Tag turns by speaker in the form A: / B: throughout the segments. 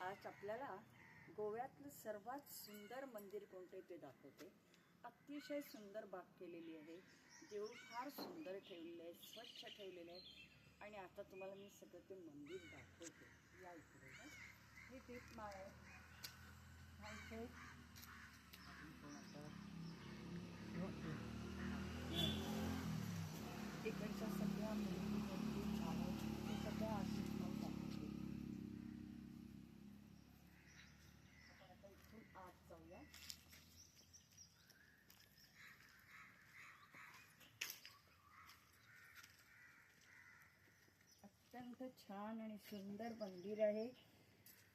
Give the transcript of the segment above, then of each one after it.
A: आज आपल्याला गोव्यातलं सर्वात सुंदर मंदिर कोणते ते दाखवते. अतिशय सुंदर बाग केलेली आहे. देऊळ फार सुंदर ठेवलेले आहे, स्वच्छ ठेवलेले आहे. आणि आता तुम्हाला मी सगळं ते मंदिर दाखवते. या इकडे हे दीप माळ आहे. हा इथे इकडच्या सगळ्या मुली छान ते सगळ्या आशीर्वाद दाखवते. आपण आता इथून आत जाऊया. अत्यंत छान आणि सुंदर मंदिर आहे.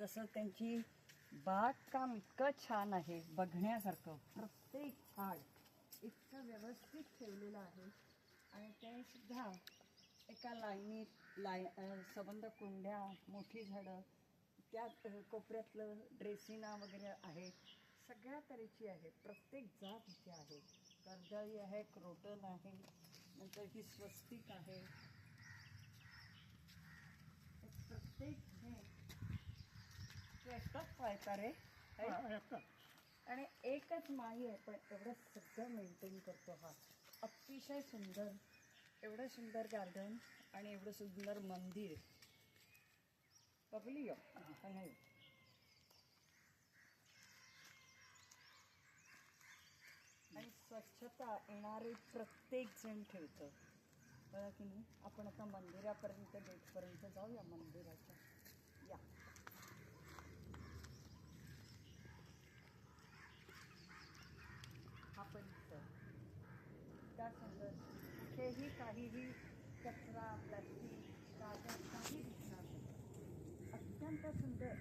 A: तसं त्यांची बागकाम इतकं छान आहे, बघण्यासारखं. प्रत्येक झाड इतकं व्यवस्थित ठेवलेलं आहे. आणि ते सुद्धा एका लाईनीत संबंध कुंड्या, मोठी झाडं, त्या कोपऱ्यातलं ड्रेसिना वगैरे आहे. सगळ्या तऱ्हेची आहे. प्रत्येक जात इथे आहे. कर्दळी आहे, क्रोटन आहे, नंतर ही स्वस्तिक आहे. प्रत्येक हे एकच पायतारे आणि एकच माई आहे, पण एवढं सगळं मेंटेन करतो हा. अतिशय सुंदर, एवढं सुंदर गार्डन आणि एवढं सुंदर मंदिर. बघली नाही आणि स्वच्छता येणारे प्रत्येक जण ठेवतं. बघा की नाही. आपण आता मंदिरापर्यंत गेटपर्यंत जाऊया. मंदिराच्या या हा परिसर त्या सुंदर. कुठेही काहीही कचरा, प्लास्टिक, कागद काही दिसणार नाही. अत्यंत सुंदर.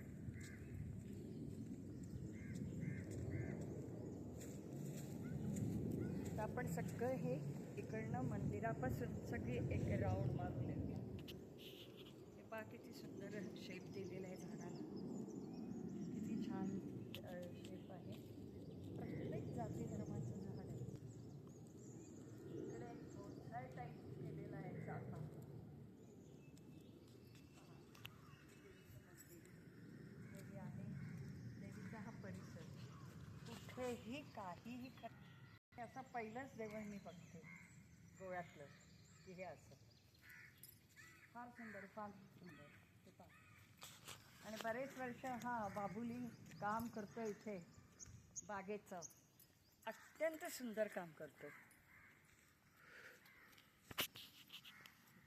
A: तर आपण सगळं हे इकडनं मंदिरापासून सगळी एक राऊंड मारून येऊया. हे पहा किती सुंदर शेप दिलेला आहे झाडाला. किती छान शेप आहे. प्रत्येक जाती धर्माचं झाड आहे. इकडे बोनसाय टाईप केलेला आहे चाफा. देवी आहे. देवीचा हा परिसर. कुठेही काहीही असं पहिलंच देवळ मी बघते गोव्यातलं की हे असं. फार सुंदर, फार सुंदर. हे पहा. आणि बरेच वर्ष हा बाबुली काम करतो इथे बागेचं. अत्यंत सुंदर काम करतो.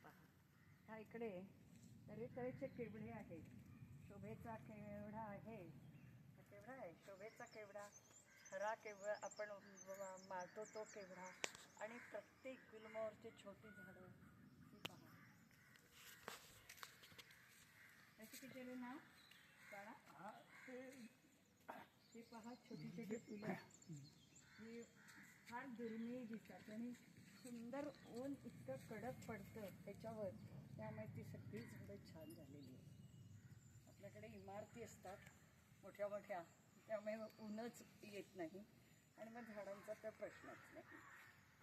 A: पहा, ह्या इकडे तऱ्हेतऱ्हेचे केवडे आहेत. शोभेचा केवडा आहे. केवढा आहे शोभेचा केवडा. खरा केवडा आपण मारतो तो केवडा. आणि प्रत्येक गुलमोहरची छोटी झाडं. ही पहा. याची किती नाव काढा. हे पहा, छोटी छोटी फुलं. ही फार दुर्मिळ दिसतात आणि सुंदर. ऊन इतकं कडक पडतं त्याच्यावर, त्यामुळे ती सगळी झाडं छान झालेली आहेत. आपल्याकडे इमारती असतात मोठ्या मोठ्या, त्यामुळे ऊनच येत नाही आणि मग झाडांचा तर प्रश्नच नाही.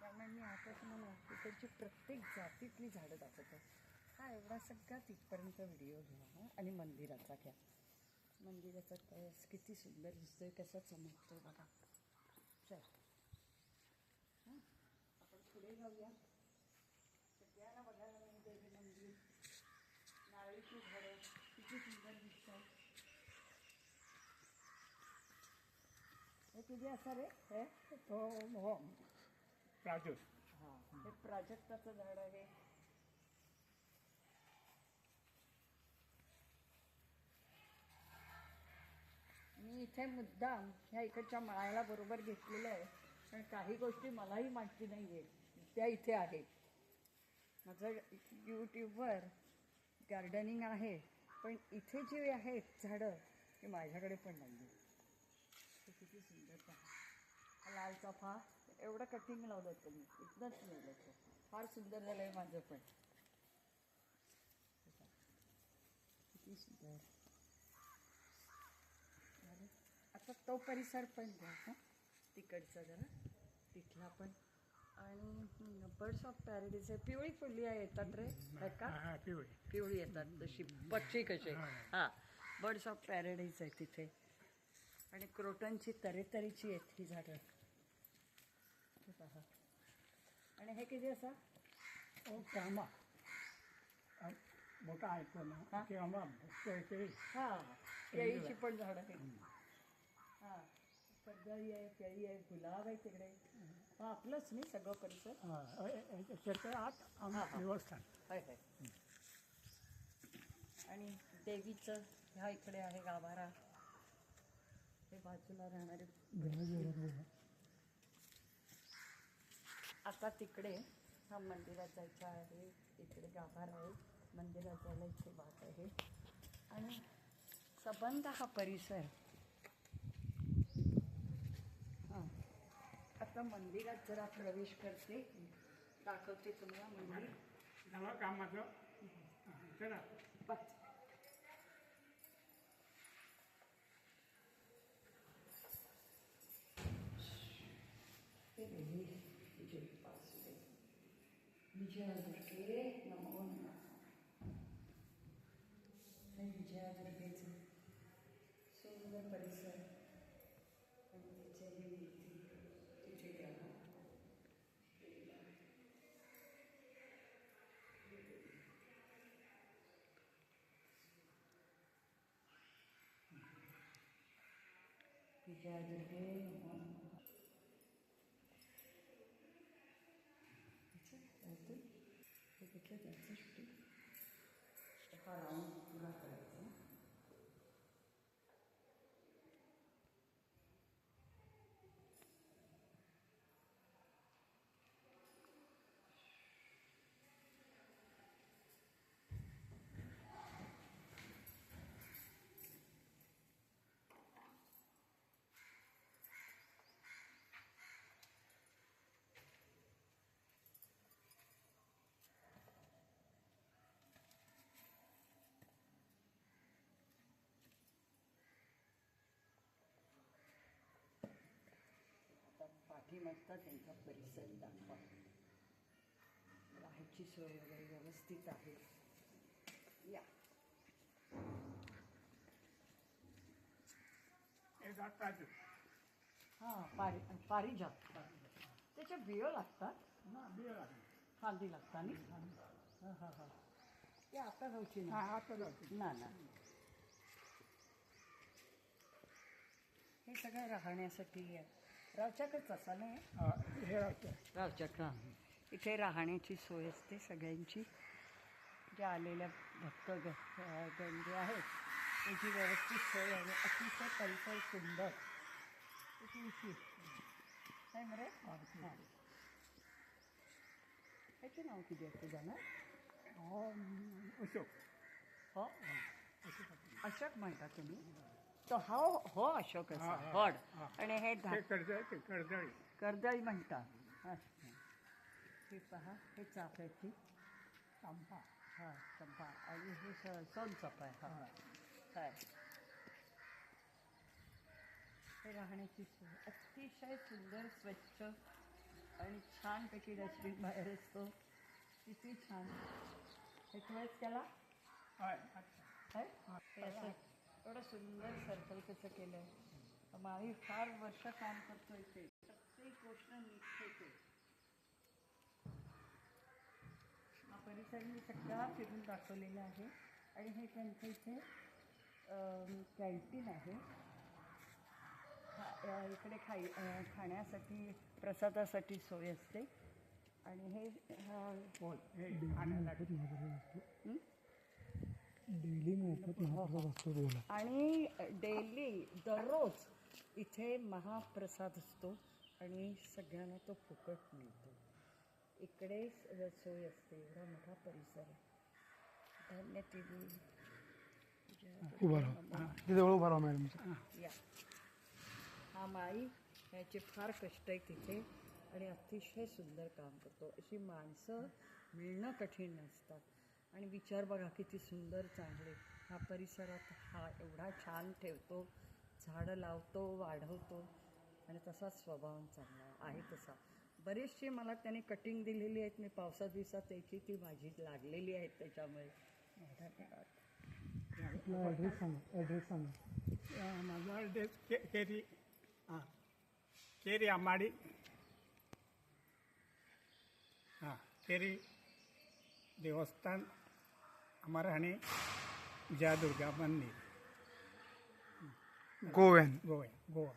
A: त्यामुळे मी आताच मला इकडची प्रत्येक जातीतली झाडं दाखवतो. हा एवढा सगळा तिथपर्यंत व्हिडिओ घ्या. आणि मंदिराचा घ्या. मंदिराचा कळस किती सुंदर दिसतोय, कसा चमकतोय बघा. चल हां, आपण पुढे जाऊया. सगळ्यांना बघायला मिळते हे मंदिर. नारळीची झाडं किती सुंदर दिसतात. हे तुझे असं रे हे प्राजक्त. हां, हे प्राजक्ताचं झाड आहे. मी इथे मुद्दाम ह्या इकडच्या माळ्याला बरोबर घेतलेलं आहे, पण काही गोष्टी मलाही माहिती नाही आहे, त्या इथे आहेत. माझं यूट्यूबवर गार्डनिंग आहे, पण इथे जी आहेत झाडं ती माझ्याकडे पण नाही आहे. ते किती सुंदर पहा. हा लाल चाफा एवढं कटिंग लावलं होतं मी, इतकंच लावलं होतं. फार सुंदर झालं आहे माझं पण. किती सुंदर. आता तो परिसर पण घ्या हां, तिकडचा जरा तिथला पण. आणि बर्ड्स ऑफ पॅराडाईज आहे. पिवळी फुली येतात रे का? पिवळी येतात तशी पक्षी कसे. हां, बर्ड्स ऑफ पॅराडाईज आहे तिथे. आणि क्रोटनची तऱ्हेतऱ्हेची आहेत ही झाडं. हे पहा. आणि हे किती असा
B: कामा मोठा ऐकतो
A: हा?
B: ना की आम्हा केळी
A: हां केळीची पण झाडं आहेत. हां कर्दळी आहे, केळी आहे, गुलाब आहे तिकडे. हां आपलंच नाही सगळं परिसर.
B: शेतकरी आत
A: हा.
B: निवासस्थान.
A: आहे आहे. आणि देवीचं ह्या इकडे आहे गाभारा. हे बाजूला राहणारे. आता तिकडे हा मंदिरात जायचं आहे. इकडे गाभारा आहे. मंदिरात जायला इथे वाट आहे. आणि सबंध हा परिसर. हां आता मंदिरात जरा प्रवेश करते, दाखवते तुम्हाला मंदिर.
B: नवा कामाचं चला.
A: बस. विजयादुर्गे नमो नमः. हे विजयादुर्गेचं सुंदर परिसर. आणि तिचे हे तिथे गेला. विजयादुर्गे नमो नमः. हे कुठलं जायचं शूटिंग. हा राऊंड पुरा करायचा. पाठीमागचा त्यांचा परिसर दाखवा. राहायची सोय वगैरे व्यवस्थित आहे. या
B: हे जातात
A: हां पारिजात. त्याच्या बियो लागतात
B: ना बिया
A: फांदी लागतात आणि हां हां हां ते आता जाऊची
B: हा
A: ना
B: आता जातो.
A: ना ना. हे सगळं राहण्यासाठी आहे. रावच्याकच असा नाही
B: हे राहतं.
A: रावचक. हां इथे राहण्याची सोय असते सगळ्यांची. जे आलेल्या गंगे आहेत त्याची व्यवस्थित सोय आहे. अतिशय परिसर सुंदर. काय मरे. हां ह्याचे नाव किती असते जाणार.
B: अशोक.
A: हो अशोक म्हणता तुम्ही. तो हो हो अशोक
B: हा,
A: असा
B: हा,
A: हॉड.
B: हा.
A: आणि हे
B: ते कर्दळी
A: कर्दळी म्हणतात. अच्छा हे पहा हे चाफ्याची
B: चांपा.
A: हां चंपा. आणि हे सोनचाफा आहे. हां काय हे राहण्याची सोय अतिशय सुंदर स्वच्छ आणि छानपैकी डस्टबिन बाहेर असतो. किती छान. हे तुळस त्याला
B: हाय
A: काय हे असं एवढं सुंदर सर्कल कसं केलं आहे. आम्ही फार वर्ष काम करतो इथे. प्रत्येक गोष्ट नीट ठेवते. हा परिसर मी सगळा फिरून दाखवलेला आहे. आणि हे त्यांचं इथे कॅन्टीन आहे. इकडे खाण्यासाठी प्रसादासाठी सोय असते. आणि हे
B: बोल हे खाण्यासाठी
C: डेली मोफत महाप्रसाद असतो. बोला.
A: आणि डेली दररोज इथे महाप्रसाद असतो आणि सगळ्यांना तो फुकट मिळतो. इकडे सोय असते. एवढा मोठा परिसर आहे. धन्य तिथे
C: उभा राहा. तिथे उभा राहा मॅडम.
A: या हा माई ह्याचे फार कष्ट आहे तिथे. आणि अतिशय सुंदर काम करतो. अशी माणसं मिळणं कठीण नसतात. आणि विचार बघा किती सुंदर चांगले. हा परिसरात हा एवढा छान ठेवतो. झाडं लावतो, वाढवतो. आणि तसाच स्वभाव चांगला आहे. तसा बरेचशी मला त्याने कटिंग दिलेली आहेत. मी पावसात दिवसात त्याची ती माझी लागलेली आहेत त्याच्यामुळे. धन्यवाद.
C: ॲड्रेस सांगा ॲड्रेस सांगा
B: माझा ॲड्रेस केरी हां केरी आंबाडी हां केरी देवस्थान अमरहाणे जय दुर्गा मंदिर
C: गोव्यान
B: गोवा